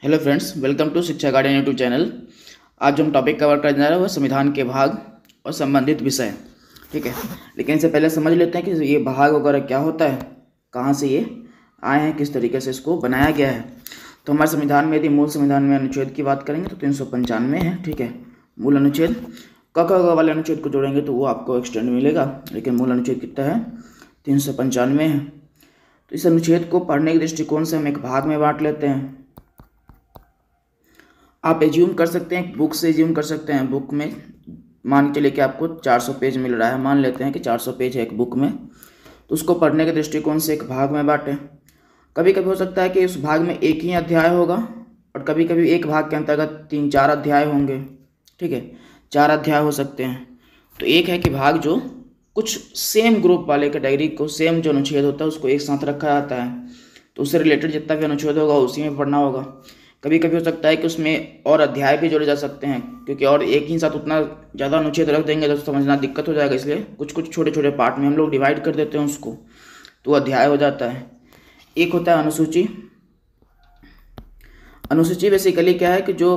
Hello friends, welcome to शिक्षा garden YouTube channel. आज जो हम टॉपिक कवर करने जा रहे हैं वह संविधान के भाग और संबंधित विषय। ठीक है, लेकिन इससे पहले समझ लेते हैं कि ये भाग वगैरह क्या होता है, कहाँ से ये आए हैं, किस तरीके से इसको बनाया गया है। तो हमारे संविधान में यदि मूल संविधान में अनुच्छेद की बात करेंगे तो 395 है। ठीक है, मूल अनुच्छेद। क वाले अनुच्छेद को जोड़ेंगे तो वो आपको एक्सटेंड मिलेगा, लेकिन मूल अनुच्छेद कितना है? 395 है। तो इस अनुच्छेद को पढ़ने के दृष्टिकोण से हम एक भाग में बांट लेते हैं। आप एज्यूम कर सकते हैं, बुक से एज्यूम कर सकते हैं। बुक में मान के चलिए कि आपको 400 पेज मिल रहा है, मान लेते हैं कि 400 पेज है एक बुक में, तो उसको पढ़ने के दृष्टिकोण से एक भाग में बांटें। कभी कभी हो सकता है कि उस भाग में एक ही अध्याय होगा और कभी कभी एक भाग के अंतर्गत 3-4 अध्याय होंगे। ठीक है, 4 अध्याय हो सकते हैं। तो एक है कि भाग जो कुछ सेम ग्रुप वाले कैटेगरी को, सेम जो अनुच्छेद होता है उसको एक साथ रखा जाता है, तो उससे रिलेटेड जितना भी अनुच्छेद होगा उसी में पढ़ना होगा। कभी कभी हो सकता है कि उसमें और अध्याय भी जोड़े जा सकते हैं, क्योंकि और एक ही साथ उतना ज़्यादा अनुच्छेद रख देंगे तो समझना दिक्कत हो जाएगा, इसलिए कुछ कुछ छोटे छोटे पार्ट में हम लोग डिवाइड कर देते हैं उसको, तो अध्याय हो जाता है। एक होता है अनुसूची। अनुसूची बेसिकली क्या है कि जो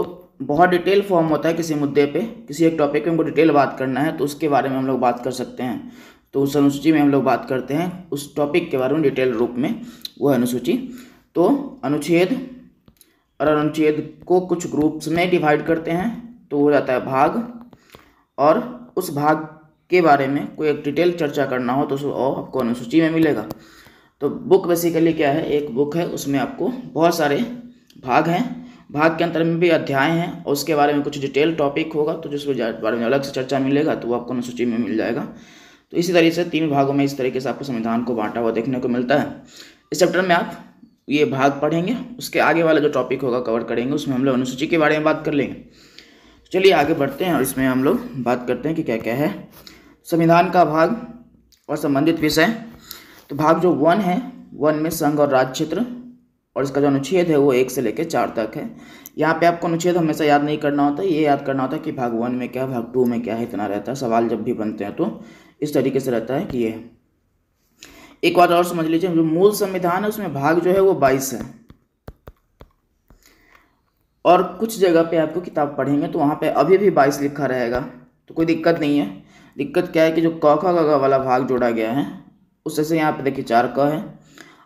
बहुत डिटेल फॉर्म होता है किसी मुद्दे पे, किसी एक टॉपिक पे हमको डिटेल बात करना है तो उसके बारे में हम लोग बात कर सकते हैं। तो उस अनुसूची में हम लोग बात करते हैं उस टॉपिक के बारे में डिटेल रूप में, वो है अनुसूची। तो अनुच्छेद और अनुच्छेद को कुछ ग्रुप्स में डिवाइड करते हैं तो हो जाता है भाग, और उस भाग के बारे में कोई एक डिटेल चर्चा करना हो तो आपको अनुसूची में मिलेगा। तो बुक बेसिकली क्या है, एक बुक है, उसमें आपको बहुत सारे भाग हैं, भाग के अंतर में भी अध्याय हैं और उसके बारे में कुछ डिटेल टॉपिक होगा तो जिसके बारे में अलग से चर्चा मिलेगा तो वो आपको अनुसूची में मिल जाएगा। तो इसी तरीके से 3 भागों में इस तरीके से आपको संविधान को बांटा हुआ देखने को मिलता है। इस चैप्टर में आप ये भाग पढ़ेंगे, उसके आगे वाला जो टॉपिक होगा कवर करेंगे, उसमें हम लोग अनुसूची के बारे में बात कर लेंगे। चलिए आगे बढ़ते हैं और इसमें हम लोग बात करते हैं कि क्या क्या है संविधान का भाग और संबंधित विषय। तो भाग जो 1 है, 1 में संघ और राज्य क्षेत्र, और इसका जो अनुच्छेद है वो 1 से लेकर 4 तक है। यहाँ पे आपको अनुच्छेद हमेशा याद नहीं करना होता, ये याद करना होता है कि भाग 1 में क्या, भाग 2 में क्या है, इतना रहता है। सवाल जब भी बनते हैं तो इस तरीके से रहता है कि ये। एक बात और समझ लीजिए, जो मूल संविधान है उसमें भाग जो है वो 22 है, और कुछ जगह पे आपको किताब पढ़ेंगे तो वहाँ पे अभी भी 22 लिखा रहेगा, तो कोई दिक्कत नहीं है। दिक्कत क्या है कि जो क ख ग वाला भाग जोड़ा गया है उससे से यहाँ पे देखिए 4 क है।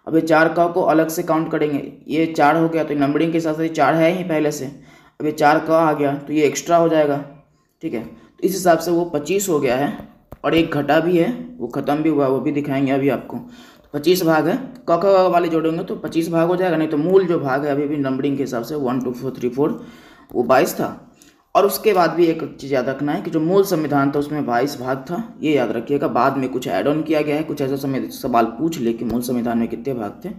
अब ये 4 क को अलग से काउंट करेंगे, ये 4 हो गया तो नंबरिंग के हिसाब से 4 है ही पहले से, अब ये 4 क आ गया तो ये एक्स्ट्रा हो जाएगा। ठीक है, तो इस हिसाब से वो 25 हो गया है, और एक घटा भी है, वो ख़त्म भी हुआ, वो भी दिखाएंगे अभी आपको। 25 भाग है, क ख वाले जोड़ेंगे तो 25 भाग हो जाएगा, नहीं तो मूल जो भाग है अभी भी नंबरिंग के हिसाब से 1 2 3 4 वो 22 था। और उसके बाद भी एक चीज़ याद रखना है कि जो मूल संविधान था उसमें 22 भाग था, ये याद रखिएगा। बाद में कुछ ऐड ऑन किया गया है, कुछ ऐसा समय सवाल पूछ ले कि मूल संविधान में कितने भाग थे,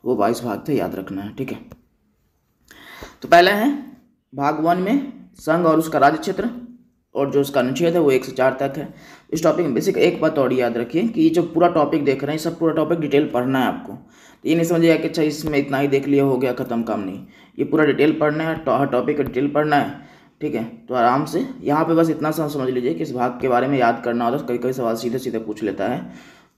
वो 22 भाग थे, याद रखना है। ठीक है, तो पहला है भाग 1 में संघ और उसका राज्य क्षेत्र, और जो उसका अनुच्छेद है वो 1 से 4 तक है। इस टॉपिक में बेसिक एक बात और याद रखिए कि ये जो पूरा टॉपिक देख रहे हैं, सब पूरा टॉपिक डिटेल पढ़ना है आपको। तो ये नहीं समझिएगा कि अच्छा इसमें इतना ही देख लिया हो गया खत्म, काम नहीं, ये पूरा डिटेल पढ़ना है, हर टॉपिक का डिटेल पढ़ना है। ठीक है, तो आराम से यहाँ पे बस इतना समझ लीजिए कि इस भाग के बारे में याद करना होता है, कई कई सवाल सीधे सीधे पूछ लेता है,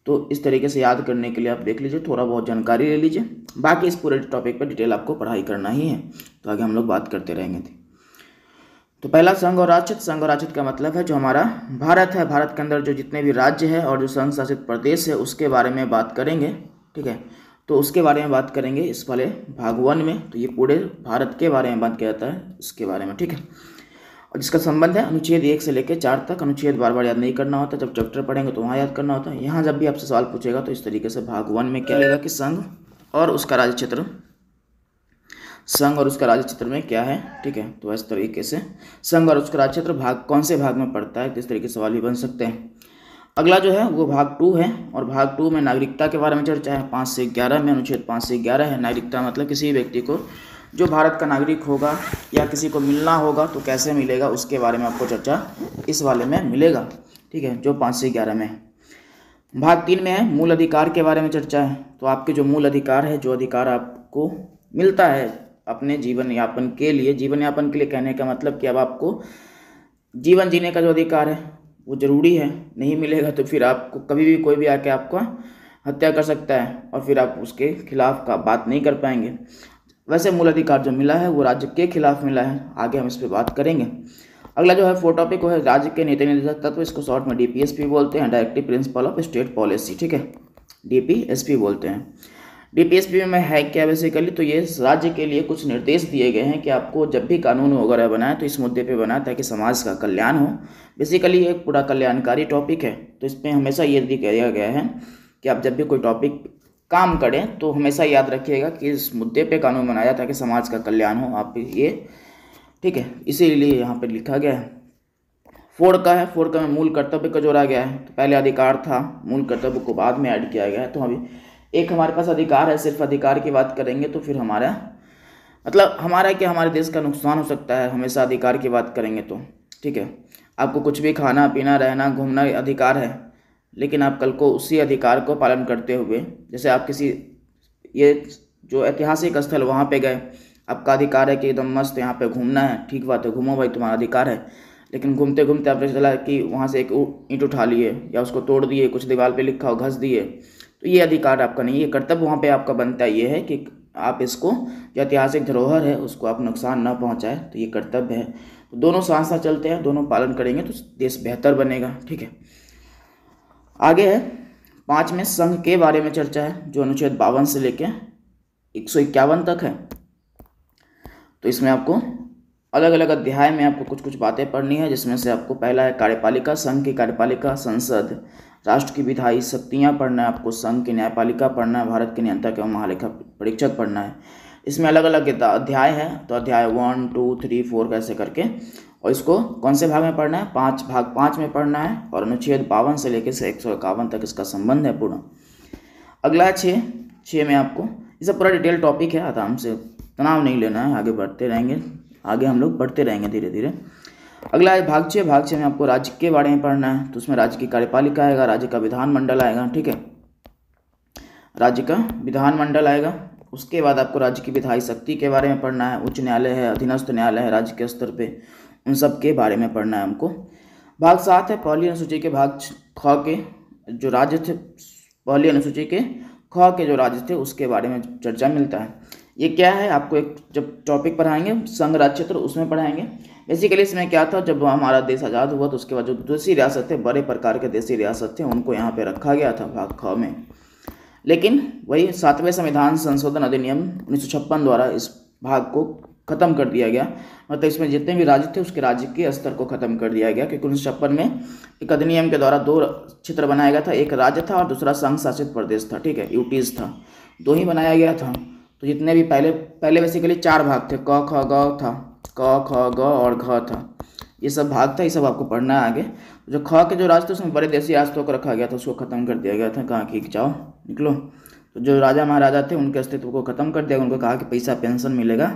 तो इस तरीके से याद करने के लिए आप देख लीजिए, थोड़ा बहुत जानकारी ले लीजिए। बाकी इस पूरे टॉपिक पर डिटेल आपको पढ़ाई करना ही है, तो आगे हम लोग बात करते रहेंगे। तो पहला संघ और राज्य क्षेत्र। संघ और राज्य क्षेत्र का मतलब है जो हमारा भारत है, भारत के अंदर जो जितने भी राज्य है और जो संघ शासित प्रदेश है उसके बारे में बात करेंगे। ठीक है, तो उसके बारे में बात करेंगे इस वाले भाग 1 में। तो ये पूरे भारत के बारे में बात किया जाता है, इसके बारे में। ठीक है, और जिसका संबंध है अनुच्छेद 1 से लेकर 4 तक। अनुच्छेद बार बार याद नहीं करना होता, जब चैप्टर पढ़ेंगे तो वहाँ याद करना होता है। यहाँ जब भी आपसे सवाल पूछेगा तो इस तरीके से भाग 1 में क्या रहेगा कि संघ और उसका राज्य क्षेत्र, संघ और उसका राज्य क्षेत्र में क्या है। ठीक है, तो इस तरीके से संघ और उसका राज्य क्षेत्र भाग कौन से भाग में पड़ता है, तो इस तरीके से सवाल भी बन सकते हैं। अगला जो है वो भाग 2 है, और भाग 2 में नागरिकता के बारे में चर्चा है। 5 से 11 में, अनुच्छेद 5 से 11 है। नागरिकता मतलब किसी व्यक्ति को जो भारत का नागरिक होगा या किसी को मिलना होगा तो कैसे मिलेगा, उसके बारे में आपको चर्चा इस वाले में मिलेगा। ठीक है, जो 5 से 11 में है। भाग 3 में है मूल अधिकार के बारे में चर्चा है। तो आपके जो मूल अधिकार है, जो अधिकार आपको मिलता है अपने जीवन यापन के लिए, जीवन यापन के लिए कहने का मतलब कि अब आपको जीवन जीने का जो अधिकार है वो ज़रूरी है, नहीं मिलेगा तो फिर आपको कभी भी कोई भी आके आपका हत्या कर सकता है और फिर आप उसके खिलाफ का बात नहीं कर पाएंगे। वैसे मूल अधिकार जो मिला है वो राज्य के खिलाफ मिला है, आगे हम इस पर बात करेंगे। अगला जो है 4 टॉपिक वो है राज्य के नीति निर्देशक तत्व, इसको शॉर्ट में डीपीएसपी बोलते हैं, directive principle of state policy, ठीक है, डीपीएसपी बोलते हैं। डीपीएसपी में है क्या बेसिकली, तो ये राज्य के लिए कुछ निर्देश दिए गए हैं कि आपको जब भी कानून वगैरह बनाए तो इस मुद्दे पे बनाए ताकि समाज का कल्याण हो। बेसिकली एक पूरा कल्याणकारी टॉपिक है, तो इसमें हमेशा ये दिया गया है कि आप जब भी कोई टॉपिक काम करें तो हमेशा याद रखिएगा कि इस मुद्दे पे कानून बनाया ताकि समाज का कल्याण हो आप ये, ठीक है, इसीलिए यहाँ पे लिखा गया है। 4 का है, 4 का में मूल कर्तव्य का जोड़ा गया है, तो पहले अधिकार था, मूल कर्तव्य को बाद में ऐड किया गया है। तो अभी एक हमारे पास अधिकार है, सिर्फ अधिकार की बात करेंगे तो फिर हमारा मतलब हमारा क्या, हमारे देश का नुकसान हो सकता है हमेशा अधिकार की बात करेंगे तो, ठीक है। आपको कुछ भी खाना पीना रहना घूमना अधिकार है, लेकिन आप कल को उसी अधिकार को पालन करते हुए, जैसे आप किसी ये जो ऐतिहासिक स्थल वहाँ पे गए, आपका अधिकार है कि एकदम मस्त यहाँ पे घूमना है, ठीक बात है, घूमो भाई, तुम्हारा अधिकार है। लेकिन घूमते घूमते आपने चला कि वहाँ से एक ईंट उठा लिए या उसको तोड़ दिए, कुछ दीवार पे लिखा हो घस दिए, तो ये अधिकार आपका नहीं, ये कर्तव्य वहाँ पे आपका बनता ये है कि आप इसको जो ऐतिहासिक धरोहर है उसको आप नुकसान न पहुँचाए, तो ये कर्तव्य है। तो दोनों साथ साथ चलते हैं, दोनों पालन करेंगे तो देश बेहतर बनेगा, ठीक है। आगे है 5 में संघ के बारे में चर्चा है, जो अनुच्छेद 52 से लेके 151 तक है। तो इसमें आपको अलग अलग अध्याय में आपको कुछ कुछ बातें पढ़नी है, जिसमें से आपको पहला है कार्यपालिका, संघ की कार्यपालिका, संसद, राष्ट्र की विधायी शक्तियाँ पढ़ना है आपको, संघ की न्यायपालिका पढ़ना है, भारत के नियंत्रक एवं महालेखा परीक्षक पढ़ना है। इसमें अलग अलग अध्याय है, तो अध्याय 1, 2, 3, 4 कैसे करके, और इसको कौन से भाग में पढ़ना है, 5 में पढ़ना है, और अनुच्छेद 52 से लेकर 151 तक इसका संबंध है पूरा। अगला है 6 में आपको ये सब पूरा डिटेल टॉपिक है, आराम से तनाव नहीं लेना है, आगे बढ़ते रहेंगे, आगे हम लोग बढ़ते रहेंगे धीरे धीरे। अगला है भाग 6 में आपको राज्य के बारे में पढ़ना है, तो उसमें राज्य की कार्यपालिका आएगा, राज्य का विधानमंडल आएगा, ठीक है, राज्य का विधानमंडल आएगा। उसके बाद आपको राज्य की विधायी शक्ति के बारे में पढ़ना है, उच्च न्यायालय है, अधीनस्थ न्यायालय है राज्य के स्तर पे, उन सब के बारे में पढ़ना है हमको। भाग 7 है पहली अनुसूची के भाग ख के जो राज्य थे, पहली अनुसूची के ख के जो राज्य थे उसके बारे में चर्चा मिलता है। ये क्या है, आपको एक जब टॉपिक पढ़ाएंगे संघ राज्य क्षेत्र उसमें पढ़ाएंगे। बेसिकली इसमें क्या था, जब हमारा देश आज़ाद हुआ तो उसके बाद जो देशी रियासत थे, बड़े प्रकार के देशी रियासत थे, उनको यहाँ पे रखा गया था भाग ख में। लेकिन वही 7वें संविधान संशोधन अधिनियम 1956 द्वारा इस भाग को खत्म कर दिया गया, मतलब इसमें जितने भी राज्य थे उसके राज्य के स्तर को खत्म कर दिया गया, क्योंकि 1956 में एक अधिनियम के द्वारा 2 क्षेत्र बनाया गया था, एक राज्य था और दूसरा संघ शासित प्रदेश था, ठीक है, यूटीज था, 2 ही बनाया गया था। तो जितने भी पहले बेसिकली 4 भाग थे, क ख ग था, क ख ग और घ था, ये सब भाग था, ये सब आपको पढ़ना है आगे। जो ख के जो राज्य थे उसमें बड़े देशी रियासतों को रखा गया था, उसको खत्म कर दिया गया था, कहा कि जाओ निकलो। तो जो राजा महाराजा थे उनके अस्तित्व को खत्म कर दिया, उनको कहा कि पैसा पेंशन मिलेगा,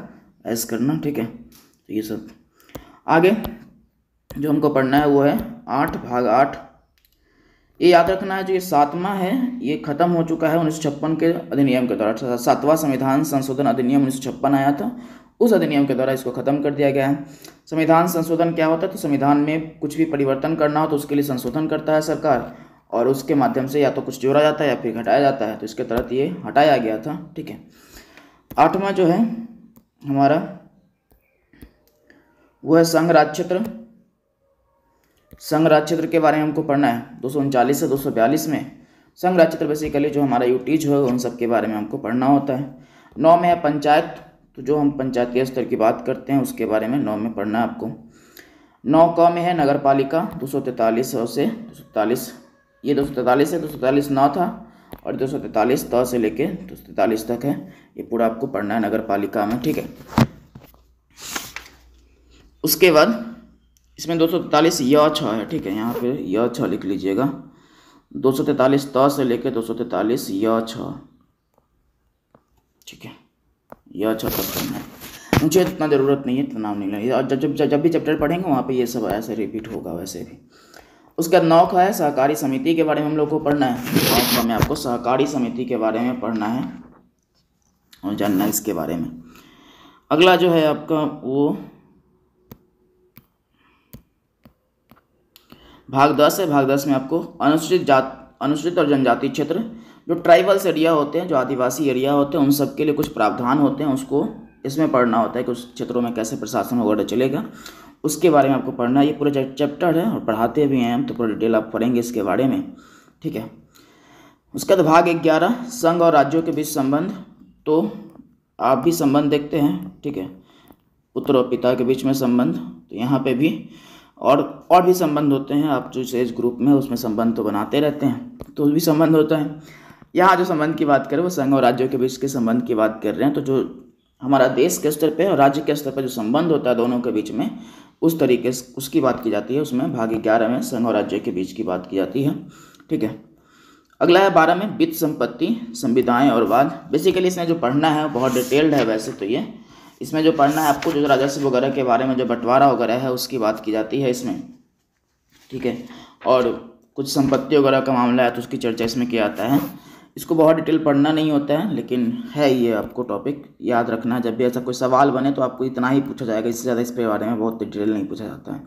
ऐसा करना, ठीक है। तो ये सब आगे जो हमको पढ़ना है वो है 8 भाग 8। ये याद रखना है, जो ये 7वां है ये खत्म हो चुका है 1956 के अधिनियम के द्वारा। 7वां संविधान संशोधन अधिनियम 1956 आया था, उस अधिनियम के द्वारा इसको खत्म कर दिया गया है। संविधान संशोधन क्या होता है, तो संविधान में कुछ भी परिवर्तन करना हो तो उसके लिए संशोधन करता है सरकार, और उसके माध्यम से या तो कुछ जोड़ा जाता है या फिर घटाया जाता है, तो इसके तहत ये हटाया गया था, ठीक है। 8वां जो है हमारा वो है संघ राज्य क्षेत्र। संघ राज्य क्षेत्र के बारे में हमको पढ़ना है 239 से 242 में। संघ राज्य क्षेत्र बेसिकली जो हमारा यूटीज हो उन सब के बारे में हमको पढ़ना होता है। 9 में है पंचायत, तो जो हम पंचायती स्तर की बात करते हैं उसके बारे में 9 में पढ़ना है आपको। 9 क में है नगर पालिका 243 से 243, ये 243 से 243 9 था, और 243 त से लेके 243 तक है, ये पूरा आपको पढ़ना है नगर पालिका में, ठीक है। उसके बाद इसमें 243 य छ है, ठीक है, यहाँ पे य छ लिख लीजिएगा। 243 त से लेके 243 य छ, ठीक है, य छ तक पढ़ना है। मुझे इतना ज़रूरत नहीं है, इतना नाम नहीं लेंगे, और जब भी चैप्टर पढ़ेंगे वहाँ पे ये सब ऐसे रिपीट होगा वैसे भी। उसके बाद 9 का है सहकारी समिति के बारे में हम लोग को पढ़ना है। 9 में आपको सहकारी समिति के बारे में पढ़ना है और जानना है इसके बारे में। अगला जो है आपका वो भाग 10 है। भाग 10 में आपको अनुसूचित और जनजाति क्षेत्र, जो ट्राइबल्स एरिया होते हैं, जो आदिवासी एरिया होते हैं, उन सब के लिए कुछ प्रावधान होते हैं, उसको इसमें पढ़ना होता है कि उस क्षेत्रों में कैसे प्रशासन वगैरह चलेगा, उसके बारे में आपको पढ़ना है। ये पूरा चैप्टर है और पढ़ाते भी हैं हम, तो पूरा डिटेल आप पढ़ेंगे इसके बारे में, ठीक है। उसका तो भाग 11 संघ और राज्यों के बीच संबंध, तो आप भी संबंध देखते हैं, ठीक है। पुत्र और पिता के बीच में संबंध, तो यहाँ पे भी और भी संबंध होते हैं। आप जो एज ग्रुप में उसमें संबंध तो बनाते रहते हैं, तो भी संबंध होता है। यहाँ जो संबंध की बात करें वो संघ और राज्यों के बीच के संबंध की बात कर रहे हैं। तो जो हमारा देश के स्तर पे और राज्य के स्तर पर जो संबंध होता है दोनों के बीच में, उस तरीके से उसकी बात की जाती है। उसमें भाग 11 में संघ और राज्य के बीच की बात की जाती है, ठीक है। अगला है 12 में वित्त, संपत्ति, संविदाएं और वाद। बेसिकली इसमें जो पढ़ना है बहुत डिटेल्ड है वैसे तो ये, इसमें जो पढ़ना है आपको जो राजस्व वगैरह के बारे में, जो बंटवारा वगैरह है उसकी बात की जाती है इसमें, ठीक है। और कुछ संपत्ति वगैरह का मामला है तो उसकी चर्चा इसमें किया जाता है। इसको बहुत डिटेल पढ़ना नहीं होता है, लेकिन है ये आपको टॉपिक याद रखना। जब भी ऐसा कोई सवाल बने तो आपको इतना ही पूछा जाएगा, इससे ज़्यादा इस पे बारे में बहुत डिटेल नहीं पूछा जाता है।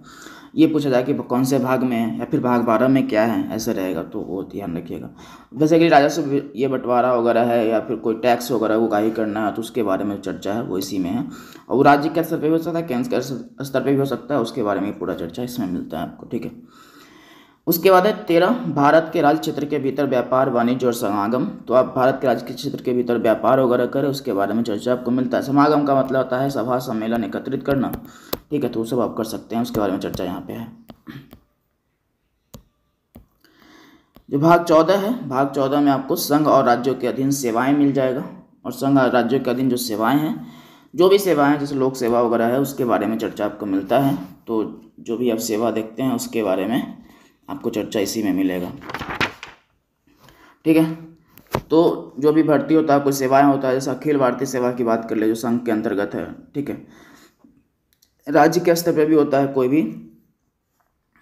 ये पूछा जाए कि कौन से भाग में है या फिर भाग 12 में क्या है, ऐसे रहेगा, तो वो ध्यान रखिएगा। जैसे कि राजस्व ये बंटवारा वगैरह है या फिर कोई टैक्स वगैरह वो काहे करना है, तो उसके बारे में चर्चा है वो इसी में है। और वो राज्य के स्तर पर भी हो सकता है, केंद्र के स्तर पर भी हो सकता है, उसके बारे में पूरा चर्चा इसमें मिलता है आपको, ठीक है। उसके बाद है 13 भारत के राज्य क्षेत्र के भीतर व्यापार, वाणिज्य और समागम। तो आप भारत के राज्य के क्षेत्र के भीतर व्यापार वगैरह करें, उसके बारे में चर्चा आपको मिलता है। समागम का मतलब होता है सभा, सम्मेलन एकत्रित करना, ठीक है, तो वो सब आप कर सकते हैं, उसके बारे में चर्चा यहाँ पे है। जो भाग 14 है, भाग 14 में आपको संघ और राज्यों के अधीन सेवाएं मिल जाएगा। और संघ और राज्यों के अधीन जो सेवाएं हैं, जो भी सेवाएं जैसे लोक सेवा वगैरह है, उसके बारे में चर्चा आपको मिलता है। तो जो भी आप सेवा देखते हैं उसके बारे में आपको चर्चा इसी में मिलेगा, ठीक है। तो जो भी भर्ती होता है, कोई सेवाएं होता है, जैसे अखिल भारतीय सेवा की बात कर ले जो संघ के अंतर्गत है, ठीक है। राज्य के स्तर पर भी होता है, कोई भी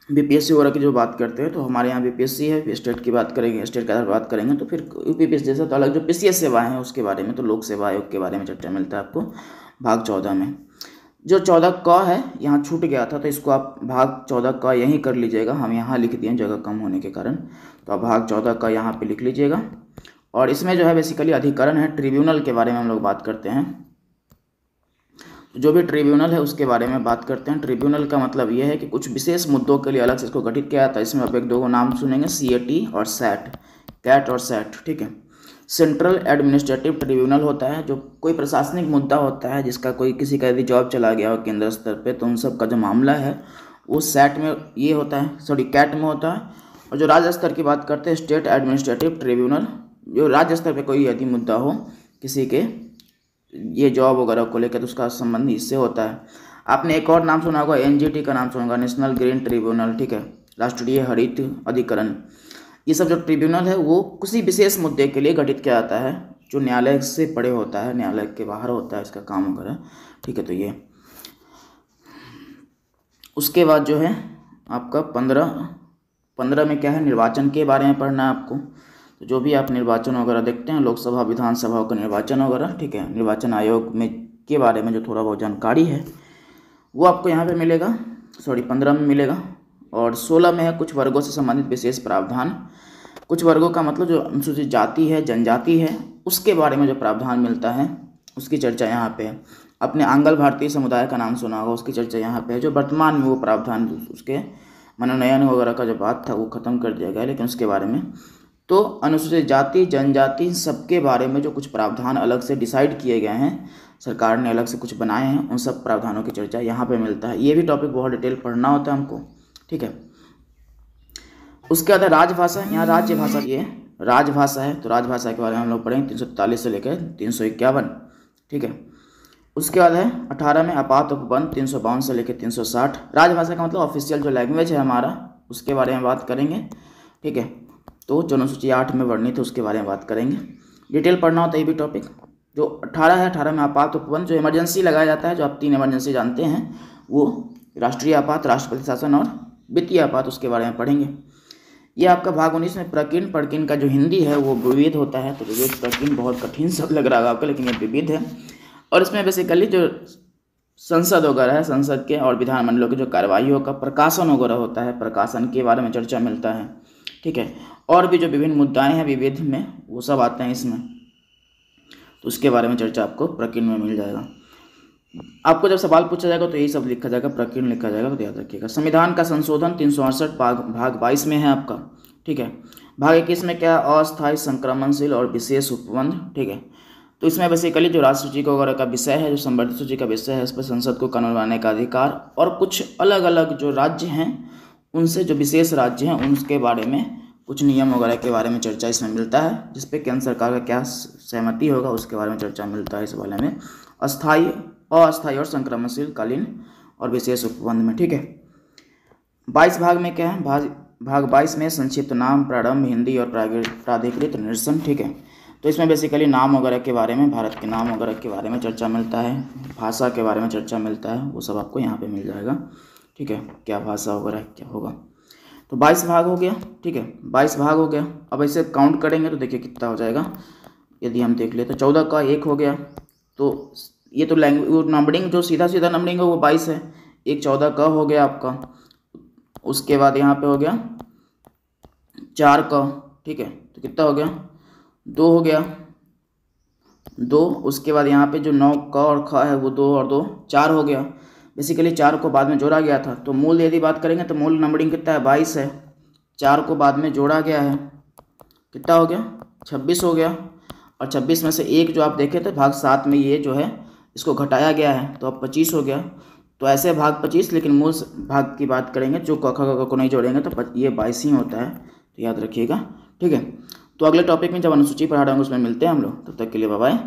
बीपीएससी वगैरह की जो बात करते हैं, तो हमारे यहाँ बीपीएससी है, स्टेट की बात करेंगे, स्टेट का बात करेंगे तो फिर यूपीपीएससी जैसा तो अलग जो पीसीएस सेवाएं हैं उसके बारे में, तो लोक सेवा आयोग के बारे में चर्चा मिलता है आपको भाग 14 में। जो 14 क है यहाँ छूट गया था, तो इसको आप भाग 14 क यहीं कर लीजिएगा। हम यहाँ लिख दिए जगह कम होने के कारण, तो आप भाग 14 का यहाँ पे लिख लीजिएगा। और इसमें जो है बेसिकली अधिकरण है, ट्रिब्यूनल के बारे में हम लोग बात करते हैं। जो भी ट्रिब्यूनल है उसके बारे में बात करते हैं। ट्रिब्यूनल का मतलब ये है कि कुछ विशेष मुद्दों के लिए अलग से इसको गठित किया जाता है। इसमें आप एक दो नाम सुनेंगे, CAT और SAT, कैट और SAT, ठीक है। सेंट्रल एडमिनिस्ट्रेटिव ट्रिब्यूनल होता है, जो कोई प्रशासनिक मुद्दा होता है जिसका कोई किसी का यदि जॉब चला गया हो केंद्र स्तर पे, तो उन सब का जो मामला है वो SAT में ये होता है, कैट में होता है। और जो राज्य स्तर की बात करते हैं, स्टेट एडमिनिस्ट्रेटिव ट्रिब्यूनल, जो राज्य स्तर पे कोई यदि मुद्दा हो किसी के ये जॉब वगैरह को लेकर, तो उसका संबंध इससे होता है। आपने एक और नाम सुना होगा, NGT का नाम सुना होगा, नेशनल ग्रीन ट्रिब्यूनल, ठीक है, राष्ट्रीय हरित अधिकरण। ये सब जो ट्रिब्यूनल है वो किसी विशेष मुद्दे के लिए गठित किया जाता है, जो न्यायालय से परे होता है, न्यायालय के बाहर होता है इसका काम वगैरह, ठीक है। तो ये उसके बाद जो है आपका 15 में क्या है, निर्वाचन के बारे में पढ़ना है आपको। तो जो भी आप निर्वाचन वगैरह देखते हैं, लोकसभा विधानसभा का निर्वाचन वगैरह, ठीक है, निर्वाचन आयोग में के बारे में जो थोड़ा बहुत जानकारी है वो आपको यहाँ पे मिलेगा, 15 में मिलेगा। और 16 में है कुछ वर्गों से संबंधित विशेष प्रावधान। कुछ वर्गों का मतलब जो अनुसूचित जाति है, जनजाति है, उसके बारे में जो प्रावधान मिलता है उसकी चर्चा यहाँ पे है। अपने आंग्ल भारतीय समुदाय का नाम सुना होगा, उसकी चर्चा यहाँ पे है। जो वर्तमान में वो प्रावधान उसके मनोनयन वगैरह का जो बात था वो ख़त्म कर दिया गया, लेकिन उसके बारे में तो अनुसूचित जाति, जनजाति, सबके बारे में जो कुछ प्रावधान अलग से डिसाइड किए गए हैं, सरकार ने अलग से कुछ बनाए हैं, उन सब प्रावधानों की चर्चा यहाँ पे मिलता है। ये भी टॉपिक बहुत डिटेल पढ़ना होता है हमको, ठीक है। उसके बाद राजभाषा, यहाँ राज्य भाषा ये राजभाषा है, तो राजभाषा के बारे में हम लोग पढ़ेंगे 343 से लेकर 351, ठीक है। उसके बाद है 18 में आपात उपबंध 352 से लेकर 360। राजभाषा का मतलब ऑफिशियल जो लैंग्वेज है हमारा, उसके बारे में बात करेंगे, ठीक है। तो जो अनुसूची 8 में वर्णित है उसके बारे में बात करेंगे। डिटेल पढ़ना होता है ये भी टॉपिक। जो 18 है, 18 में आपात उपबंध, जो इमरजेंसी लगाया जाता है, जो आप 3 इमरजेंसी जानते हैं, वो राष्ट्रीय आपात, राष्ट्रपति शासन और वित्तीय आपात, उसके बारे में पढ़ेंगे। ये आपका भाग 19 में प्रकीर्णन का जो हिंदी है वो विविध होता है। तो विविध प्रकीर्णन बहुत कठिन शब्द लग रहा है आपको, लेकिन ये विविध है। और इसमें बेसिकली जो संसद वगैरह है, संसद के और विधानमंडलों की जो कार्रवाइयों का प्रकाशन वगैरह होता है, प्रकाशन के बारे में चर्चा मिलता है, ठीक है। और भी जो विभिन्न मुद्दाएं हैं विविध में, वो सब आते हैं इसमें, तो उसके बारे में चर्चा आपको प्रकीर्णन में मिल जाएगा। आपको जब सवाल पूछा जाएगा तो यही सब लिखा जाएगा, प्रकीर्ण लिखा जाएगा, तो याद रखिएगा। संविधान का संशोधन 368 भाग 22 में है आपका, ठीक है। भाग 21 में क्या, अस्थायी संक्रमणशील और विशेष उपबंध, ठीक है। तो इसमें बेसिकली जो राज्य सूची वगैरह का विषय है, जो संवर्धित सूची का विषय है, इस पर संसद को कानून बनाने का अधिकार, और कुछ अलग अलग जो राज्य हैं उनसे, जो विशेष राज्य हैं उनके बारे में कुछ नियम वगैरह के बारे में चर्चा इसमें मिलता है, जिस पे केंद्र सरकार का क्या सहमति होगा उसके बारे में चर्चा मिलता है इस वाले में, अस्थायी, अस्थायी और संक्रमणशील, कालीन और विशेष उपबंध में, ठीक है। 22 भाग में क्या है, भाग 22 में संक्षिप्त नाम, प्रारंभ, हिंदी और प्राधिकृत निरसन, ठीक है। तो इसमें बेसिकली नाम वगैरह के बारे में, भारत के नाम वगैरह के बारे में चर्चा मिलता है, भाषा के बारे में चर्चा मिलता है, वो सब आपको यहाँ पे मिल जाएगा, ठीक है, क्या भाषा वगैरह क्या होगा। तो 22 भाग हो गया, ठीक है, 22 भाग हो गया। अब ऐसे काउंट करेंगे तो देखिए कितना हो जाएगा। यदि हम देख ले तो 14 का 1 हो गया, तो ये तो लैंग्वेज नंबरिंग जो सीधा सीधा नंबरिंग है वो 22 है, एक 14 का हो गया आपका। उसके बाद यहाँ पे हो गया 4 का, ठीक है, तो कितना हो गया, 2 हो गया, 2। उसके बाद यहाँ पे जो 9 का और ख है वो 2 और 2 4 हो गया। बेसिकली 4 को बाद में जोड़ा गया था, तो मूल यदि बात करेंगे तो मूल नंबरिंग कितना है, 22 है। 4 को बाद में जोड़ा गया है, कितना हो गया, 26 हो गया। और 26 में से एक जो आप देखे थे भाग 7 में, ये जो है इसको घटाया गया है, तो अब 25 हो गया। तो ऐसे भाग 25, लेकिन मूल भाग की बात करेंगे जो क ख ग को नहीं जोड़ेंगे तो ये 22 ही होता है, तो याद रखिएगा, ठीक है। तो अगले टॉपिक में जब अनुसूची पढ़ा रहा हूँ उसमें मिलते हैं हम लोग, तब तक के लिए बाय बाय।